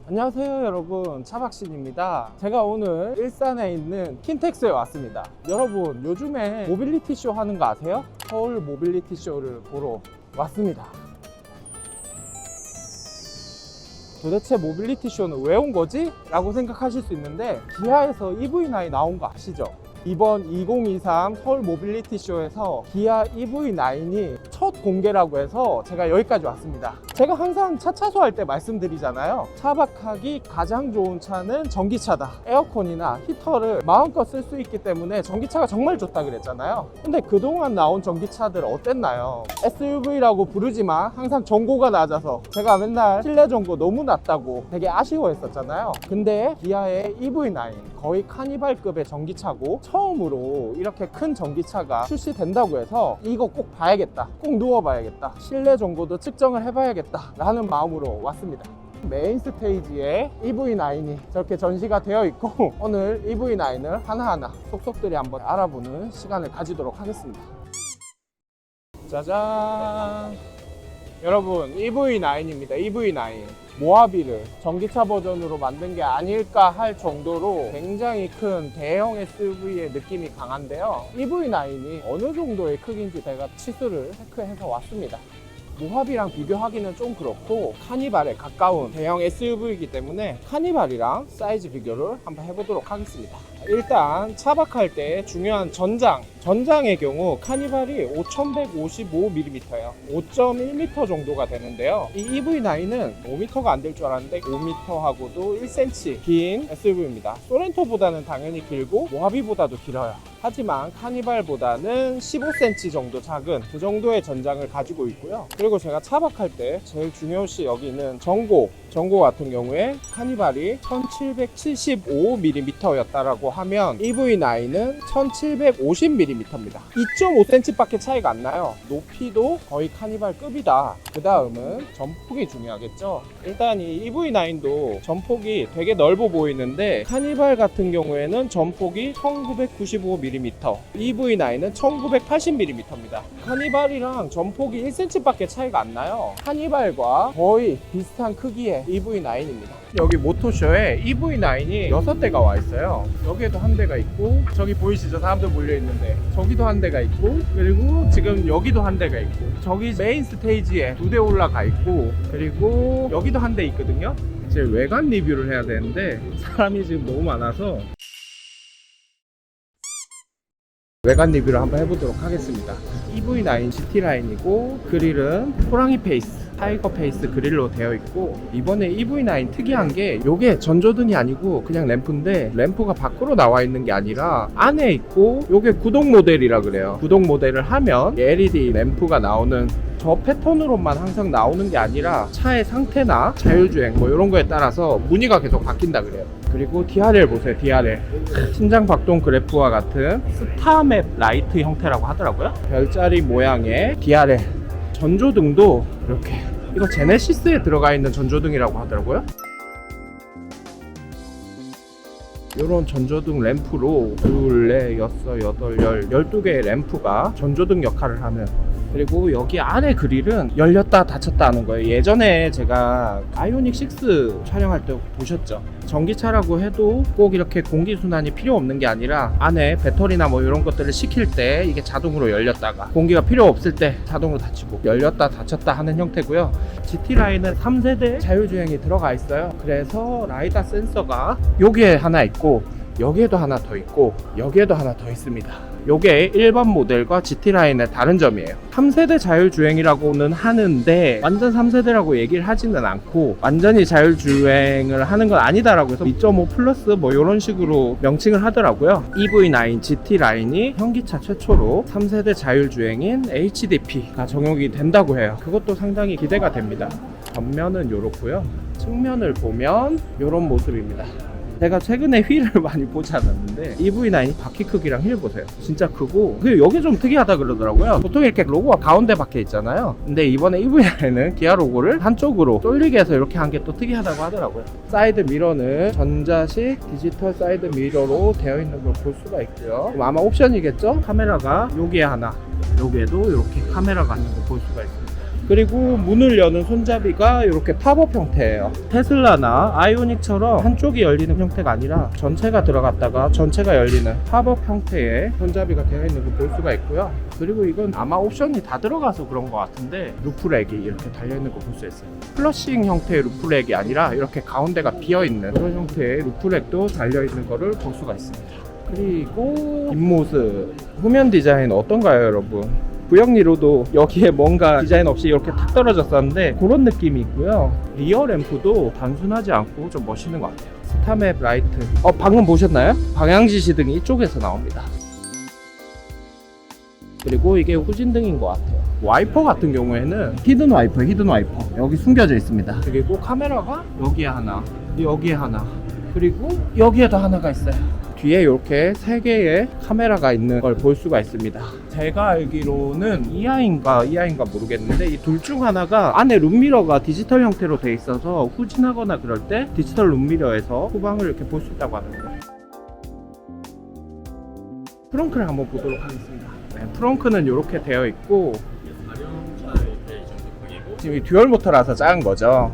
안녕하세요 여러분, 차박신입니다. 제가 오늘 일산에 있는 킨텍스에 왔습니다. 여러분, 요즘에 모빌리티 쇼 하는 거 아세요? 서울 모빌리티 쇼를 보러 왔습니다. 도대체 모빌리티 쇼는 왜 온 거지? 라고 생각하실 수 있는데, 기아에서 EV9 나온 거 아시죠? 이번 2023 서울 모빌리티 쇼에서 기아 EV9이 첫 공개라고 해서 제가 여기까지 왔습니다. 제가 항상 차차소 할 때 말씀드리잖아요. 차박하기 가장 좋은 차는 전기차다. 에어컨이나 히터를 마음껏 쓸 수 있기 때문에 전기차가 정말 좋다 그랬잖아요. 근데 그동안 나온 전기차들 어땠나요? SUV라고 부르지만 항상 전고가 낮아서 제가 맨날 실내 전고 너무 낮다고 되게 아쉬워했었잖아요. 근데 기아의 EV9 거의 카니발급의 전기차고 처음으로 이렇게 큰 전기차가 출시된다고 해서 이거 꼭 봐야겠다, 꼭 누워봐야겠다, 실내 정보도 측정을 해봐야겠다 라는 마음으로 왔습니다. 메인 스테이지에 EV9이 저렇게 전시가 되어 있고, 오늘 EV9을 하나하나 속속들이 한번 알아보는 시간을 가지도록 하겠습니다. 짜잔! 여러분, EV9입니다. EV9 모하비를 전기차 버전으로 만든 게 아닐까 할 정도로 굉장히 큰 대형 SUV의 느낌이 강한데요. EV9이 어느 정도의 크기인지 제가 치수를 체크해서 왔습니다. 모하비랑 비교하기는 좀 그렇고 카니발에 가까운 대형 SUV이기 때문에 카니발이랑 사이즈 비교를 한번 해보도록 하겠습니다. 일단 차박할 때 중요한 전장의 경우 카니발이 5155mm예요 5.1m 정도가 되는데요. 이 EV9은 5m가 안 될 줄 알았는데 5m하고도 1cm 긴 SUV입니다. 소렌토보다는 당연히 길고 모하비보다도 길어요. 하지만 카니발보다는 15cm 정도 작은 그 정도의 전장을 가지고 있고요. 그리고 제가 차박할 때 제일 중요시 여기는 전고 같은 경우에 카니발이 1775mm 였다라고 하면 EV9은 1750mm입니다 2.5cm 밖에 차이가 안 나요. 높이도 거의 카니발급이다. 그 다음은 전폭이 중요하겠죠. 일단 이 EV9도 전폭이 되게 넓어 보이는데 카니발 같은 경우에는 전폭이 1995mm, EV9은 1980mm입니다 카니발이랑 전폭이 1cm 밖에 차이가 안 나요. 카니발과 거의 비슷한 크기의 EV9입니다. 여기 모토쇼에 EV9이 6대가 와 있어요. 여기에도 한 대가 있고, 저기 보이시죠? 사람들 몰려 있는데 저기도 한 대가 있고, 그리고 지금 여기도 한 대가 있고, 저기 메인 스테이지에 2대 올라가 있고, 그리고 여기도 한 대 있거든요. 제 외관 리뷰를 해야 되는데 사람이 지금 너무 많아서 외관 리뷰를 한번 해보도록 하겠습니다. EV9 GT라인이고, 그릴은 호랑이 페이스, 타이거 페이스 그릴로 되어 있고, 이번에 EV9 특이한 게 요게 전조등이 아니고 그냥 램프인데, 램프가 밖으로 나와 있는 게 아니라 안에 있고, 요게 구동 모델이라 그래요. 구동 모델을 하면 LED 램프가 나오는 저 패턴으로만 항상 나오는 게 아니라 차의 상태나 자율주행 뭐 이런 거에 따라서 무늬가 계속 바뀐다 그래요. 그리고 DRL 보세요. DRL 신장 박동 그래프와 같은 스타맵 라이트 형태라고 하더라고요. 별자리 모양의 DRL 전조등도 이렇게, 이거 제네시스에 들어가 있는 전조등이라고 하더라고요. 이런 전조등 램프로 둘, 넷, 여섯, 여덟, 12개의 램프가 전조등 역할을 하는, 그리고 여기 안에 그릴은 열렸다 닫혔다 하는 거예요. 예전에 제가 아이오닉 6 촬영할 때 보셨죠? 전기차라고 해도 꼭 이렇게 공기순환이 필요 없는 게 아니라 안에 배터리나 뭐 이런 것들을 식힐 때 이게 자동으로 열렸다가 공기가 필요 없을 때 자동으로 닫히고, 열렸다 닫혔다 하는 형태고요. GT라인은 3세대 자율주행이 들어가 있어요. 그래서 라이다 센서가 여기에 하나 있고, 여기에도 하나 더 있고, 여기에도 하나 더 있습니다. 요게 일반 모델과 GT라인의 다른 점이에요. 3세대 자율주행이라고는 하는데 완전 3세대라고 얘기를 하지는 않고, 완전히 자율주행을 하는 건 아니다라고 해서 2.5 플러스 뭐 이런 식으로 명칭을 하더라고요. EV9 GT라인이 현기차 최초로 3세대 자율주행인 HDP가 적용이 된다고 해요. 그것도 상당히 기대가 됩니다. 전면은 요렇고요. 측면을 보면 요런 모습입니다. 제가 최근에 휠을 많이 보지 않았는데 EV9 바퀴 크기랑 휠 보세요. 진짜 크고, 그리고 여기 좀 특이하다 그러더라고요. 보통 이렇게 로고가 가운데 박혀 있잖아요. 근데 이번에 EV9은 기아 로고를 한쪽으로 쏠리게 해서 이렇게 한 게 또 특이하다고 하더라고요. 사이드 미러는 전자식 디지털 사이드 미러로 되어 있는 걸 볼 수가 있고요. 아마 옵션이겠죠? 카메라가 여기에 하나, 여기에도 이렇게 카메라가 있는 걸 볼 수가 있습니다. 그리고 문을 여는 손잡이가 이렇게 팝업 형태예요. 테슬라나 아이오닉처럼 한쪽이 열리는 형태가 아니라 전체가 들어갔다가 전체가 열리는 팝업 형태의 손잡이가 되어 있는 거 볼 수가 있고요. 그리고 이건 아마 옵션이 다 들어가서 그런 것 같은데 루프렉이 이렇게 달려있는 거 볼 수 있어요. 플러싱 형태의 루프렉이 아니라 이렇게 가운데가 비어있는 그런 형태의 루프렉도 달려있는 거를 볼 수가 있습니다. 그리고 뒷모습, 후면 디자인 어떤가요 여러분? 구형리로도 여기에 뭔가 디자인 없이 이렇게 탁 떨어졌었는데 그런 느낌이 있고요. 리어 램프도 단순하지 않고 좀 멋있는 것 같아요. 스타맵 라이트, 방금 보셨나요? 방향지시등이 이쪽에서 나옵니다. 그리고 이게 후진등인 것 같아요. 와이퍼 같은 경우에는 히든 와이퍼 여기 숨겨져 있습니다. 그리고 카메라가 여기에 하나, 여기에 하나, 그리고 여기에도 하나가 있어요. 뒤에 이렇게 3개의 카메라가 있는 걸 볼 수가 있습니다. 제가 알기로는 이하인가 모르겠는데 이 둘 중 하나가 안에 룸미러가 디지털 형태로 돼 있어서 후진하거나 그럴 때 디지털 룸미러에서 후방을 이렇게 볼 수 있다고 하는 거예요. 트렁크를 한번 보도록 하겠습니다. 네, 트렁크는 이렇게 되어 있고 지금 듀얼 모터라서 작은 거죠.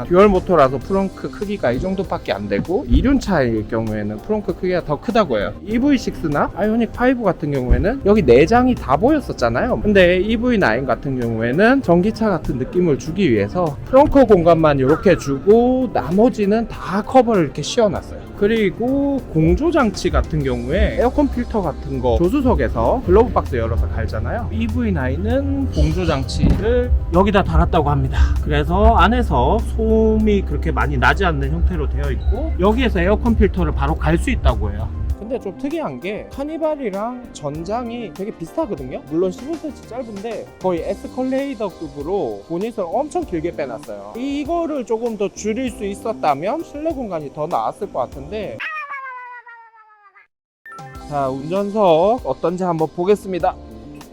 듀얼 모터라서 트렁크 크기가 이 정도밖에 안 되고 2륜차일 경우에는 트렁크 크기가 더 크다고 해요. EV6나 아이오닉 5 같은 경우에는 여기 내장이 다 보였었잖아요. 근데 EV9 같은 경우에는 전기차 같은 느낌을 주기 위해서 트렁크 공간만 이렇게 주고 나머지는 다 커버를 이렇게 씌워놨어요. 그리고 공조장치 같은 경우에 에어컨 필터 같은 거 조수석에서 글러브 박스 열어서 갈잖아요. EV9은 공조장치를 여기다 달았다고 합니다. 그래서 안에서 소음이 그렇게 많이 나지 않는 형태로 되어 있고 여기에서 에어컨 필터를 바로 갈 수 있다고 해요. 근데 좀 특이한 게 카니발이랑 전장이 되게 비슷하거든요. 물론 15cm 짧은데 거의 에스컬레이더급으로 보닛을 엄청 길게 빼놨어요. 이거를 조금 더 줄일 수 있었다면 실내 공간이 더 나았을 것 같은데. 자, 운전석 어떤지 한번 보겠습니다.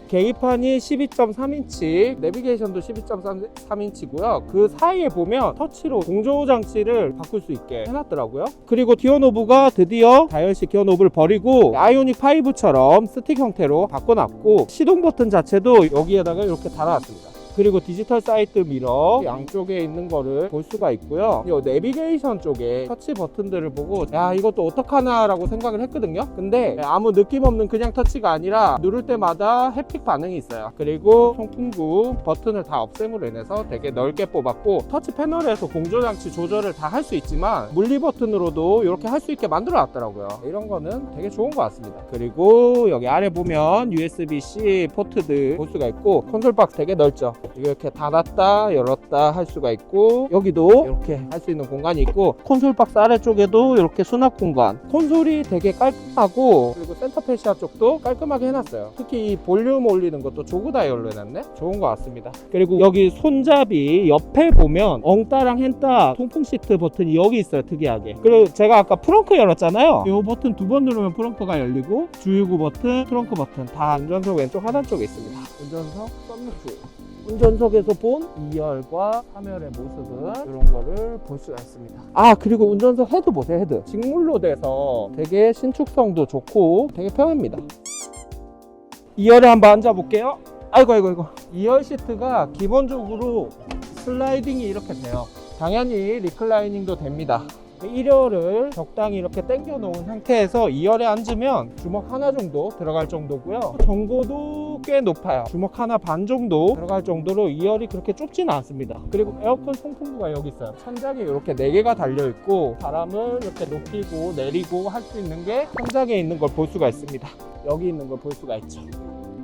계기판이 12.3인치, 내비게이션도 12.3인치고요. 그 사이에 보면 터치로 공조 장치를 바꿀 수 있게 해놨더라고요. 그리고 기어 노브가 드디어 다이얼식 기어 노브를 버리고 아이오닉 5처럼 스틱 형태로 바꿔놨고 시동 버튼 자체도 여기에다가 이렇게 달아놨습니다. 그리고 디지털 사이드 미러 양쪽에 있는 거를 볼 수가 있고요. 이 내비게이션 쪽에 터치 버튼들을 보고 야 이것도 어떡하나 라고 생각을 했거든요. 근데 아무 느낌 없는 그냥 터치가 아니라 누를 때마다 햅틱 반응이 있어요. 그리고 송풍구 버튼을 다 없앰으로 인해서 되게 넓게 뽑았고 터치 패널에서 공조장치 조절을 다 할 수 있지만 물리 버튼으로도 이렇게 할 수 있게 만들어 놨더라고요. 이런 거는 되게 좋은 것 같습니다. 그리고 여기 아래 보면 USB-C 포트들 볼 수가 있고 콘솔 박스 되게 넓죠. 이렇게 닫았다 열었다 할 수가 있고 여기도 이렇게 할 수 있는 공간이 있고 콘솔 박스 아래쪽에도 이렇게 수납 공간, 콘솔이 되게 깔끔하고 그리고 센터 패시아 쪽도 깔끔하게 해놨어요. 특히 이 볼륨 올리는 것도 조그 다이얼로 해놨네. 좋은 것 같습니다. 그리고 여기 손잡이 옆에 보면 엉따랑 헨따 통풍 시트 버튼이 여기 있어요. 특이하게. 그리고 제가 아까 프렁크 열었잖아요. 이 버튼 2번 누르면 프렁크가 열리고 주유구 버튼, 트렁크 버튼 다 운전석 왼쪽 하단 쪽에 있습니다. 운전석 썬루프, 운전석에서 본 2열과 3열의 모습은 이런 거를 볼 수가 있습니다. 그리고 운전석 헤드 보세요. 헤드 직물로 돼서 되게 신축성도 좋고 되게 편합니다. 2열에 한번 앉아볼게요. 아이고 2열 시트가 기본적으로 슬라이딩이 이렇게 돼요. 당연히 리클라이닝도 됩니다. 1열을 적당히 이렇게 당겨 놓은 상태에서 2열에 앉으면 주먹 하나 정도 들어갈 정도고요. 전고도 꽤 높아요. 주먹 하나 반 정도 들어갈 정도로 2열이 그렇게 좁지는 않습니다. 그리고 에어컨 송풍구가 여기 있어요. 천장에 이렇게 4개가 달려 있고 바람을 이렇게 높이고 내리고 할 수 있는 게 천장에 있는 걸 볼 수가 있습니다. 여기 있는 걸 볼 수가 있죠.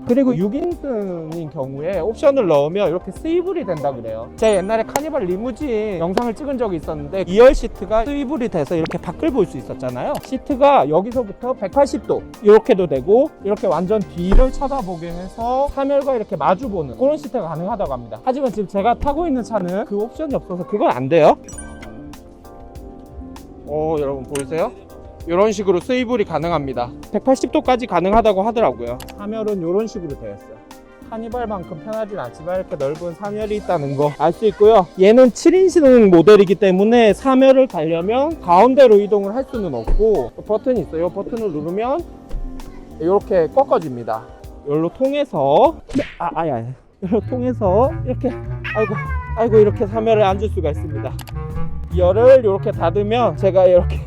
그리고 6인승인 경우에 옵션을 넣으면 이렇게 스위블이 된다 그래요. 제가 옛날에 카니발 리무진 영상을 찍은 적이 있었는데 2열 시트가 스위블이 돼서 이렇게 밖을 볼 수 있었잖아요. 시트가 여기서부터 180도 이렇게도 되고 이렇게 완전 뒤를 쳐다보게 해서 3열과 이렇게 마주보는 그런 시트가 가능하다고 합니다. 하지만 지금 제가 타고 있는 차는 그 옵션이 없어서 그건 안 돼요. 여러분 보이세요? 이런 식으로 스위블이 가능합니다. 180도까지 가능하다고 하더라고요. 3열은 이런 식으로 되어 있어요. 카니발만큼 편하진 않지만 이렇게 넓은 3열이 있다는 거 알 수 있고요. 얘는 7인승 모델이기 때문에 3열을 가려면 가운데로 이동을 할 수는 없고 버튼이 있어요. 이 버튼을 누르면 이렇게 꺾어집니다. 이걸로 통해서 이렇게 아이고 이렇게 3열에 앉을 수가 있습니다. 열을 이렇게 닫으면 제가 이렇게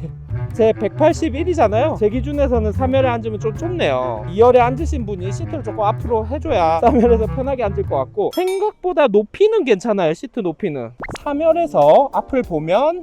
제 181이잖아요. 제 기준에서는 3열에 앉으면 좀 좁네요. 2열에 앉으신 분이 시트를 조금 앞으로 해줘야 3열에서 편하게 앉을 것 같고, 생각보다 높이는 괜찮아요. 시트 높이는 3열에서 앞을 보면,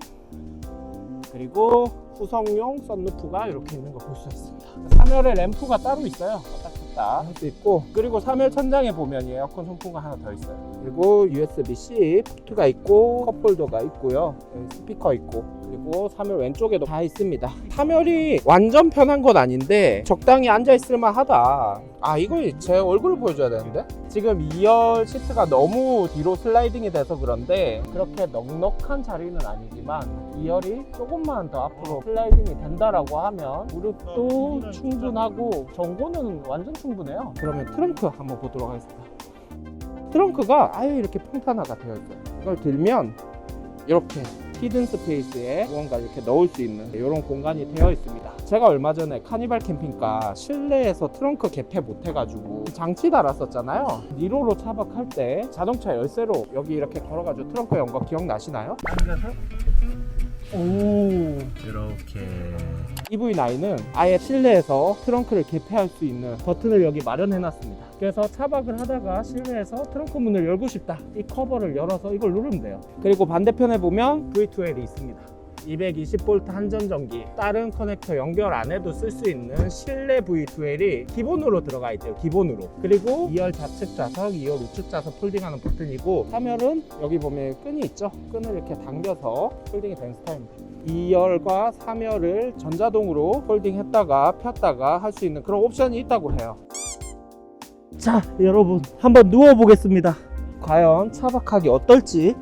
그리고 후성용 썬루프가 이렇게 있는 거 볼 수 있습니다. 3열에 램프가 따로 있어요. 왔다 갔다 할 수 있고, 그리고 3열 천장에 보면 에어컨 송풍구가 하나 더 있어요. 그리고 USB-C 포트가 있고 컵홀더가 있고요. 스피커 있고, 그리고 3열 왼쪽에도 다 있습니다. 3열이 완전 편한 건 아닌데 적당히 앉아있을만 하다. 이거 제 얼굴을 보여줘야 되는데, 지금 2열 시트가 너무 뒤로 슬라이딩이 돼서 그런데 그렇게 넉넉한 자리는 아니지만 2열이 조금만 더 앞으로 슬라이딩이 된다라고 하면 무릎도 충분하고 전고는 완전 충분해요. 그러면 트렁크 한번 보도록 하겠습니다. 트렁크가 아예 이렇게 평탄화가 되어 있어요. 이걸 들면 이렇게 히든 스페이스에 무언가 이렇게 넣을 수 있는 이런 공간이 되어 있습니다. 제가 얼마 전에 카니발 캠핑카 실내에서 트렁크 개폐 못 해가지고 장치 달았었잖아요. 니로로 차박할 때 자동차 열쇠로 여기 이렇게 걸어가지고 트렁크 연 거 기억나시나요? 앉아서 이렇게 EV9은 아예 실내에서 트렁크를 개폐할 수 있는 버튼을 여기 마련해 놨습니다. 그래서 차박을 하다가 실내에서 트렁크 문을 열고 싶다, 이 커버를 열어서 이걸 누르면 돼요. 그리고 반대편에 보면 V2L이 있습니다. 220V 한전전기, 다른 커넥터 연결 안 해도 쓸 수 있는 실내 V2L이 기본으로 들어가 있대요. 기본으로. 그리고 2열 좌측 좌석, 2열 우측 좌석 폴딩하는 버튼이고, 3열은 여기 보면 끈이 있죠. 끈을 이렇게 당겨서 폴딩이 된 스타일입니다. 2열과 3열을 전자동으로 폴딩했다가 폈다가 할 수 있는 그런 옵션이 있다고 해요. 자, 여러분 한번 누워 보겠습니다. 과연 차박하기 어떨지.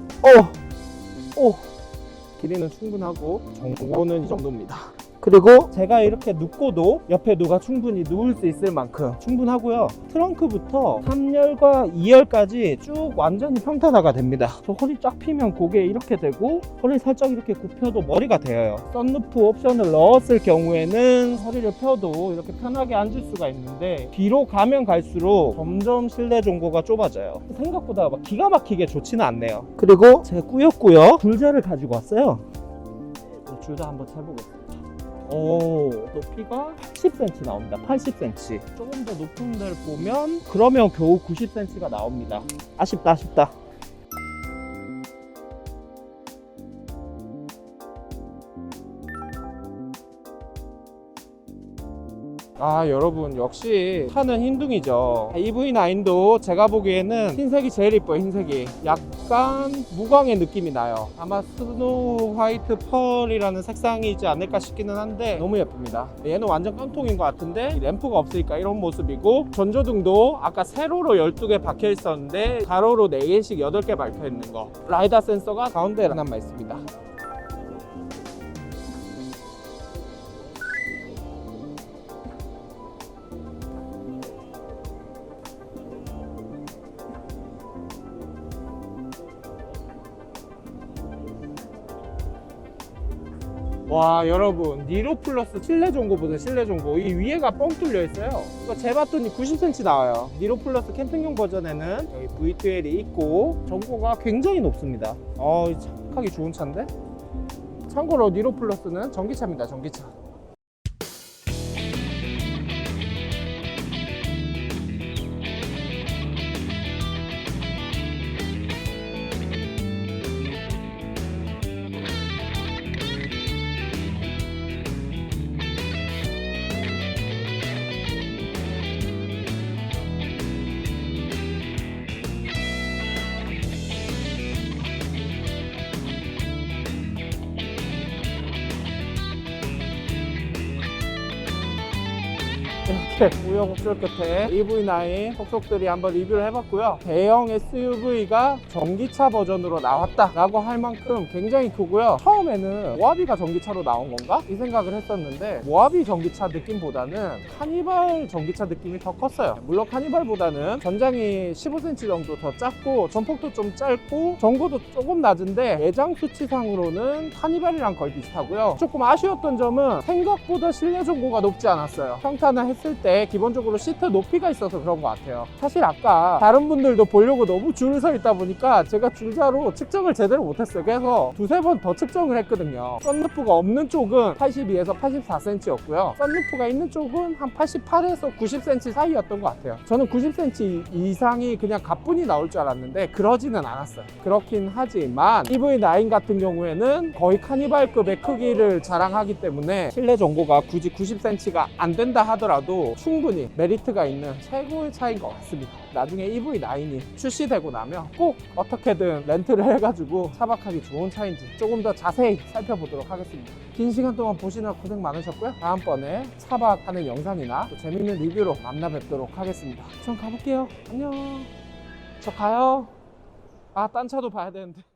길이는 충분하고 정보는 이 정도입니다. 그리고 제가 이렇게 눕고도 옆에 누가 충분히 누울 수 있을 만큼 충분하고요. 트렁크부터 3열과 2열까지 쭉 완전히 평탄화가 됩니다. 저 허리 쫙 피면 고개 이렇게 되고, 허리 살짝 이렇게 굽혀도 머리가 대여요. 썬루프 옵션을 넣었을 경우에는 허리를 펴도 이렇게 편하게 앉을 수가 있는데, 뒤로 가면 갈수록 점점 실내 정보가 좁아져요. 생각보다 막 기가 막히게 좋지는 않네요. 그리고 제가 꾸역꾸역 줄자를 가지고 왔어요. 줄자 한번 재보겠습니다. 높이가 80cm 나옵니다. 80cm. 조금 더 높은 데를 보면 그러면 겨우 90cm가 나옵니다. 아쉽다. 여러분 역시 차는 흰둥이죠. EV9도 제가 보기에는 흰색이 제일 이뻐요. 흰색이 약간 무광의 느낌이 나요. 아마 스노우 화이트 펄이라는 색상이지 않을까 싶기는 한데 너무 예쁩니다. 얘는 완전 깡통인 것 같은데 램프가 없으니까 이런 모습이고, 전조등도 아까 세로로 12개 박혀 있었는데 가로로 4개씩 8개 박혀 있는 거, 라이다 센서가 가운데 하나만 있습니다. 와, 여러분 니로 플러스 실내 정보 보세요. 실내 정보 이 위에가 뻥 뚫려 있어요. 이거 재봤더니 90cm 나와요. 니로 플러스 캠핑용 버전에는 여기 V2L이 있고 정보가 굉장히 높습니다. 착하기 좋은 차인데. 참고로 니로 플러스는 전기차입니다. 전기차. 이렇게 우여곡절 끝에 EV9 속속들이 한번 리뷰를 해봤고요. 대형 SUV가 전기차 버전으로 나왔다 라고 할 만큼 굉장히 크고요. 처음에는 모하비가 전기차로 나온 건가? 이 생각을 했었는데 모하비 전기차 느낌보다는 카니발 전기차 느낌이 더 컸어요. 물론 카니발보다는 전장이 15cm 정도 더 작고 전폭도 좀 짧고 전고도 조금 낮은데 내장 수치상으로는 카니발이랑 거의 비슷하고요. 조금 아쉬웠던 점은 생각보다 실내 전고가 높지 않았어요. 평탄화 했을 때 기본적으로 시트 높이가 있어서 그런 것 같아요. 사실 아까 다른 분들도 보려고 너무 줄을 서 있다 보니까 제가 줄자로 측정을 제대로 못했어요. 그래서 두세 번 더 측정을 했거든요. 썬루프가 없는 쪽은 82에서 84cm였고요. 썬루프가 있는 쪽은 한 88에서 90cm 사이였던 것 같아요. 저는 90cm 이상이 그냥 가뿐히 나올 줄 알았는데 그러지는 않았어요. 그렇긴 하지만 EV9 같은 경우에는 거의 카니발급의 크기를 자랑하기 때문에 실내 정보가 굳이 90cm가 안 된다 하더라도 충분히 메리트가 있는 최고의 차인 것 같습니다. 나중에 EV9이 출시되고 나면 꼭 어떻게든 렌트를 해가지고 차박하기 좋은 차인지 조금 더 자세히 살펴보도록 하겠습니다. 긴 시간 동안 보시느라 고생 많으셨고요. 다음번에 차박하는 영상이나 또 재밌는 리뷰로 만나 뵙도록 하겠습니다. 전 가볼게요. 안녕. 저 가요. 아, 딴 차도 봐야 되는데.